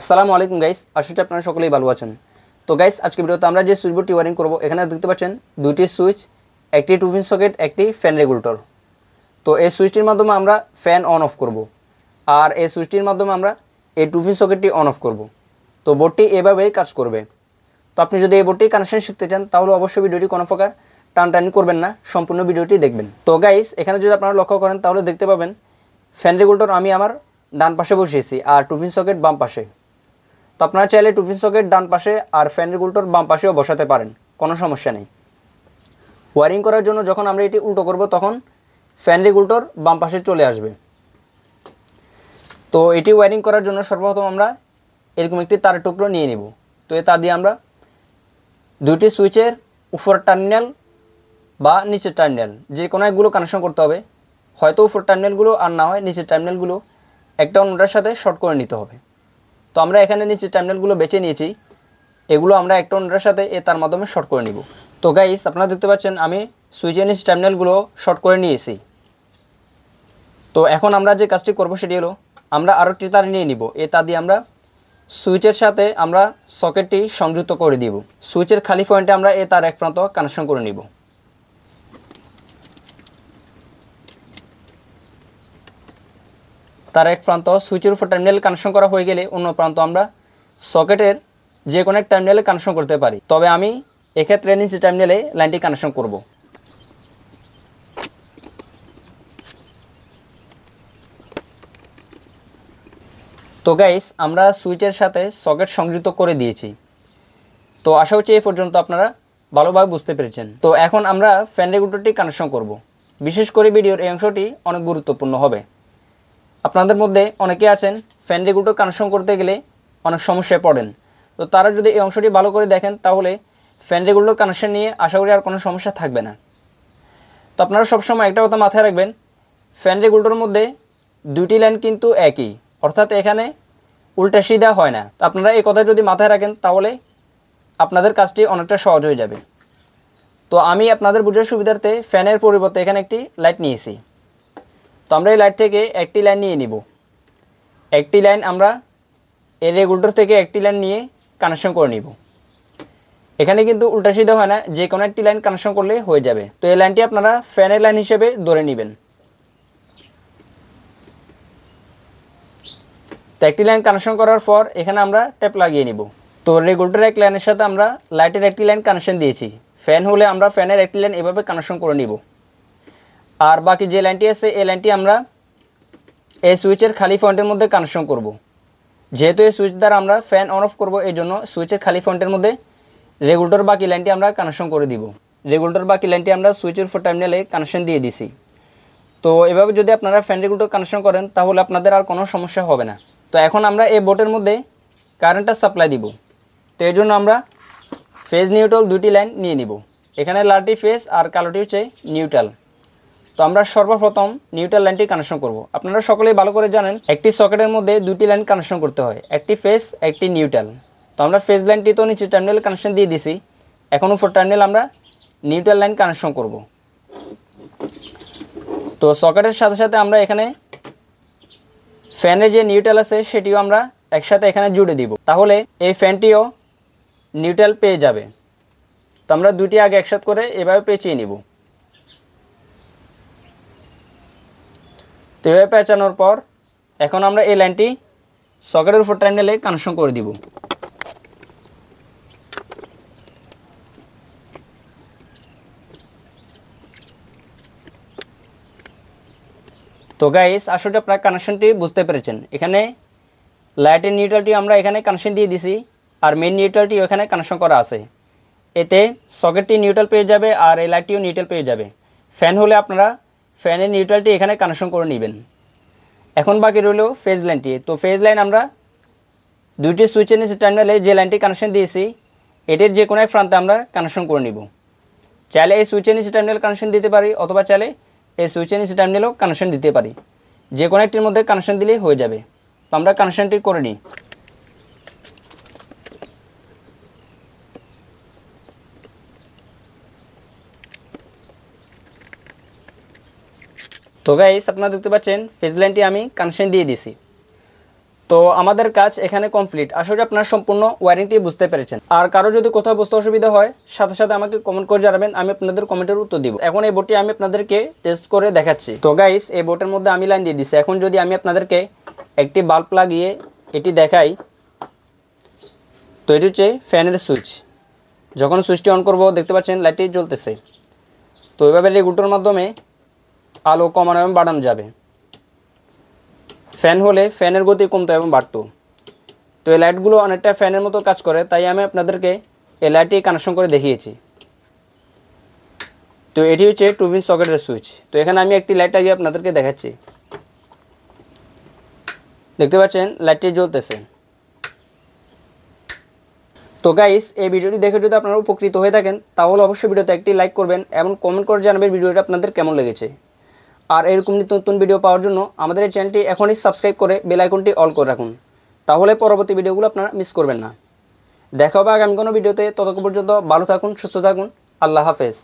আসসালামু আলাইকুম গাইস, আশা করি আপনারা সকলেই ভালো আছেন। তো গাইস, আজকে ভিডিওতে আমরা যে সুইচ বোর্ডটি ওয়্যারিং করব, এখানে দেখতে পাচ্ছেন দুইটি সুইচ, একটি 2 পিন সকেট, একটি ফ্যান রেগুলেটর। তো এই সুইচটির মাধ্যমে আমরা ফ্যান অন অফ করব, আর এই সুইচটির মাধ্যমে আমরা এই 2 পিন সকেটটি অন অফ করব। তো বোর্ডটি এভাবেই কাজ করবে। তো আপনি যদি এই বোর্ডটি কানেকশন শিখতে চান তাহলে অবশ্যই ভিডিওটি কোনো প্রকার টানটানি করবেন না, সম্পূর্ণ ভিডিওটি দেখবেন। তো গাইস, এখানে যদি আপনারা লক্ষ্য করেন তাহলে দেখতে পাবেন ফ্যান রেগুলেটর আমি আমার ডান পাশে বসিয়েছি আর 2 পিন সকেট বাম পাশে। তো আপনারা চাইলে 2 পিন সকেট ডান পাশে আর ফ্যান রেগুলেটর বাম পাশেও বসাতে পারেন, কোনো সমস্যা নেই। ওয়্যারিং করার জন্য যখন আমরা এটি উল্টো করব তখন ফ্যান রেগুলেটর বাম পাশে চলে আসবে। তো এটি ওয়্যারিং করার জন্য সর্বপ্রথম আমরা এরকম একটি তারের টুকরো নিয়ে নিব। তো এই তার দিয়ে আমরা দুইটি সুইচের উপর টার্মিনাল বা নিচের টার্মিনাল যে কোনো একগুলো কানেকশন করতে হবে। হয়তো উপর টার্মিনালগুলো আর না হয় নিচের টার্মিনালগুলো একটা অন্যটার সাথে শর্ট করে নিতে হবে। তো আমরা এখানে নিচের টার্মিনালগুলো বেছে নিয়েছি, এগুলো আমরা একটা অন্যটার সাথে তার মাধ্যমে শর্ট করে নিব। তো গাইস, আপনারা দেখতে পাচ্ছেন আমি সুইচের নিচের টার্মিনালগুলো শর্ট করে নিয়েছি। তো এখন আমরা যে কাজটি করব সেটি হলো আমরা আরও একটি তার নিয়ে নিব। এই তার দিয়ে আমরা সুইচের সাথে আমরা সকেটটি সংযুক্ত করে দিব। সুইচের খালি পয়েন্টে আমরা তার এক প্রান্ত কানেকশন করে নিব। তার এক প্রান্ত সুইচের উপর টার্মিনাল কানেকশন করা হয়ে গেলে অন্য প্রান্ত আমরা সকেটের যে কোনো এক টার্মিনালে কানেকশন করতে পারি। তবে আমি এক্ষেত্রে নিচে টার্মিনালে লাইনটি কানেকশন করব। তো গাইস, আমরা সুইচের সাথে সকেট সংযুক্ত করে দিয়েছি। তো আশা হচ্ছে এই পর্যন্ত আপনারা ভালোভাবে বুঝতে পেরেছেন। তো এখন আমরা ফ্যান রেগুলেটরটি কানেকশন করব। বিশেষ করে ভিডিওর এই অংশটি অনেক গুরুত্বপূর্ণ হবে। আপনাদের মধ্যে অনেকে আছেন ফ্যান রেগুলেটর কানেকশন করতে গেলে অনেক সমস্যায় পড়েন। তো তারা যদি এই অংশটি ভালো করে দেখেন তাহলে ফ্যান রেগুলেটর কানেকশন নিয়ে আশা করি আর কোনো সমস্যা থাকবে না। তো আপনারা সবসময় একটা কথা মাথায় রাখবেন, ফ্যান রেগুলেটরের মধ্যে দুইটি লাইন কিন্তু একই, অর্থাৎ এখানে উল্টা সিধা হয় না। তো আপনারা এই কথা যদি মাথায় রাখেন তাহলে আপনাদের কাজটি অনেকটা সহজ হয়ে যাবে। তো আমি আপনাদের বোঝার সুবিধার্থে ফ্যানের পরিবর্তে এখানে একটি লাইট নিয়েছি। তো আমরা এই লাইট থেকে একটি লাইন নিয়ে নিব। একটি লাইন আমরা এই রেগুলেটর থেকে একটি লাইন নিয়ে কানেকশন করে নিব। এখানে কিন্তু উল্টা সিধা হয় না, যে কোনো একটি লাইন কানেকশন করলে হয়ে যাবে। তো এই লাইনটি আপনারা ফ্যানের লাইন হিসেবে ধরে নেবেন। তো একটি লাইন কানেকশন করার পর এখানে আমরা ট্যাপ লাগিয়ে নিব। তো রেগুলেটর এক লাইনের সাথে আমরা লাইটের একটি লাইন কানেকশন দিয়েছি। ফ্যান হলে আমরা ফ্যানের একটি লাইন এভাবে কানেকশন করে নিব। আর বাকি যে লাইনটি আছে এই লাইনটি আমরা এই সুইচের খালি পয়েন্টের মধ্যে কানেকশন করব। যেহেতু এই সুইচ দ্বারা আমরা ফ্যান অন অফ করব, এই জন্য সুইচের খালি পয়েন্টের মধ্যে রেগুলেটর বাকি লাইনটি আমরা কানেকশন করে দিব। রেগুলেটর বাকি লাইনটি আমরা সুইচের উপর টার্মিনালে কানেকশন দিয়ে দিছি। তো এভাবে যদি আপনারা ফ্যান রেগুলেটর কানেকশন করেন তাহলে আপনাদের আর কোনো সমস্যা হবে না। তো এখন আমরা এই বোর্ডের মধ্যে কারেন্টটা সাপ্লাই দিব। তো এই জন্য আমরা ফেজ নিউট্রাল দুটি লাইন নিয়ে নিব। এখানে লালটি ফেজ আর কালোটি হচ্ছে নিউট্রাল। তো আমরা সর্বপ্রথম নিউট্রাল লাইনটি কানেকশন করব। আপনারা সকলেই ভালো করে জানেন একটি সকেটের মধ্যে দুটি লাইন কানেকশন করতে হয়, একটি ফেজ একটি নিউট্রাল। তো আমরা ফেজ লাইনটি তো নিচে টার্মিনাল কানেকশন দিয়ে দিছি, এখন উপর টার্মিনাল আমরা নিউট্রাল লাইন কানেকশন করব। তো সকেটের সাথে সাথে আমরা এখানে ফ্যানের যে নিউট্রাল আছে সেটিও আমরা একসাথে এখানে জুড়ে দিব, তাহলে এই ফ্যানটিও নিউট্রাল পেয়ে যাবে। তো আমরা দুটি আগে একসাথে করে এভাবে পেঁচিয়ে নিব। তো এভাবে পেঁচানোর পর এখন আমরা এই লাইনটি সকেটের উপর টার্মিনালে কানেকশন করে দিব। তো গাইস, আসলে আপনারা কানেকশনটি বুঝতে পেরেছেন। এখানে লাইটের নিউট্রালটি আমরা এখানে কানেকশন দিয়ে দিছি আর মেইন নিউট্রালটি ওখানে কানেকশন করা আছে। এতে সকেটটি নিউট্রাল পেয়ে যাবে আর এই লাইটটিও নিউট্রাল পেয়ে যাবে। ফ্যান হলে আপনারা ফ্যানের নিউট্রালটি এখানে কানেকশন করে নেবেন। এখন বাকি রইল ফেজ লাইনটি। তো ফেজ লাইন আমরা দুইটি সুইচের নিচে টার্মিনালে যে লাইনটি কানেকশন দিয়েছি এটির যে কোনো এক প্রান্তে আমরা কানেকশন করে নিব। চাইলে এই সুইচের নিচে টার্মিনাল কানেকশন দিতে পারি, অথবা চাইলে এই সুইচের নিচে টার্মিনালও কানেকশন দিতে পারি। যে কোনো একটির মধ্যে কানেকশন দিলেই হয়ে যাবে। তো আমরা কানেকশনটি করে নিই। তো গাইস, আপনারা দেখতে পাচ্ছেন ফেজ লাইনটি আমি কানেকশন দিয়ে দিছি। তো আমাদের কাজ এখানে কমপ্লিট। আশা করি আপনারা সম্পূর্ণ ওয়ারেন্টি বুঝতে পেরেছেন। আর কারো যদি কোথাও বুঝতে অসুবিধা হয় সাথে সাথে আমাকে কমেন্ট করে জানাবেন, আমি আপনাদের কমেন্টের উত্তর দিব। এখন এই বোর্ডটি আমি আপনাদেরকে টেস্ট করে দেখাচ্ছি। তো গাইস, এই বোর্ডের মধ্যে আমি লাইন দিয়ে দিচ্ছি। এখন যদি আমি আপনাদেরকে একটি বাল্ব লাগিয়ে এটি দেখাই, তো এটি হচ্ছে ফ্যানের সুইচ। যখন সুইচটি অন করব দেখতে পাচ্ছেন লাইটটি জ্বলতেছে। তো এভাবে রেগুলেটরের মাধ্যমে আলো কমানো এবং বাড়ানো যাবে। ফ্যান হলে ফ্যানের গতি কমতো এবং বাড়তো। তো এই লাইটগুলো অনেকটা ফ্যানের মতো কাজ করে, তাই আমি আপনাদেরকে এই লাইটটি কানেকশন করে দেখিয়েছি। তো এটি হচ্ছে 2 পিন সকেটের সুইচ। তো এখানে আমি একটি লাইট লাগিয়ে আপনাদেরকে দেখাচ্ছি। দেখতে পাচ্ছেন লাইটটি জ্বলতেছে। তো গাইস, এই ভিডিওটি দেখে যদি আপনারা উপকৃত হয়ে থাকেন তাহলে অবশ্যই ভিডিওতে একটি লাইক করবেন এবং কমেন্ট করে জানাবেন ভিডিওটা আপনাদের কেমন লেগেছে। আর এরকম নিত্য নতুন ভিডিও পাওয়ার জন্য আমাদের এই চ্যানেলটি এখনই সাবস্ক্রাইব করে বেল আইকনটি অল করে রাখুন, তাহলে পরবর্তী ভিডিওগুলো আপনারা মিস করবেন না। দেখা হবে আগামী কোনো ভিডিওতে। ততক্ষণ পর্যন্ত ভালো থাকুন, সুস্থ থাকুন। আল্লাহ হাফেজ।